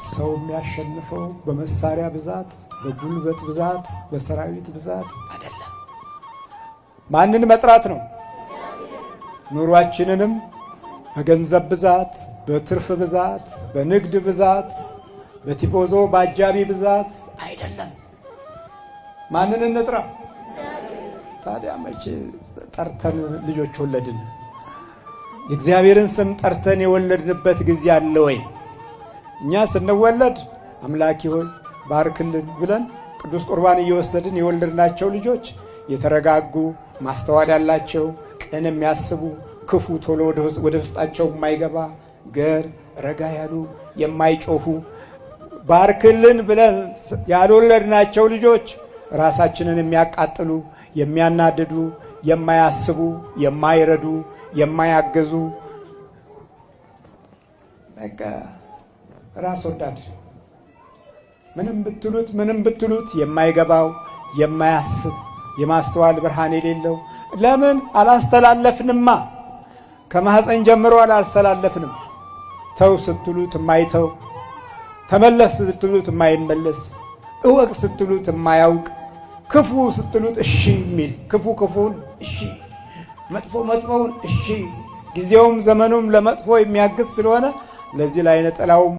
ሰው የሚያሸንፈው በመሳሪያ ብዛት፣ በጉልበት ብዛት፣ በሰራዊት ብዛት አይደለም። ማንን መጥራት ነው? ኑሯችንንም በገንዘብ ብዛት፣ በትርፍ ብዛት፣ በንግድ ብዛት፣ በቲፎዞ ባጃቢ ብዛት አይደለም። ማንን እንጥራ? ታዲያ መቼ ጠርተን ልጆች ወለድን? የእግዚአብሔርን ስም ጠርተን የወለድንበት ጊዜ አለ ወይ? እኛ ስንወለድ አምላኪ ሆይ ባርክልን ብለን ቅዱስ ቁርባን እየወሰድን የወለድናቸው ልጆች የተረጋጉ፣ ማስተዋል ያላቸው፣ ቅን የሚያስቡ፣ ክፉ ቶሎ ወደ ውስጣቸው የማይገባ ገር ረጋ ያሉ የማይጮሁ ባርክልን ብለን ያልወለድናቸው ልጆች ራሳችንን የሚያቃጥሉ፣ የሚያናድዱ፣ የማያስቡ፣ የማይረዱ፣ የማያገዙ በቃ ራስ ወዳድ ምንም ብትሉት የማይገባው፣ የማያስብ፣ የማስተዋል ብርሃን የሌለው። ለምን አላስተላለፍንማ? ከማህፀን ጀምሮ አላስተላለፍንም። ተው ስትሉት የማይተው፣ ተመለስ ስትሉት የማይመለስ፣ እወቅ ስትሉት የማያውቅ፣ ክፉ ስትሉት እሺ የሚል፣ ክፉን እሺ፣ መጥፎውን እሺ፣ ጊዜውም ዘመኑም ለመጥፎ የሚያግዝ ስለሆነ ለዚህ ላይ ነጠላው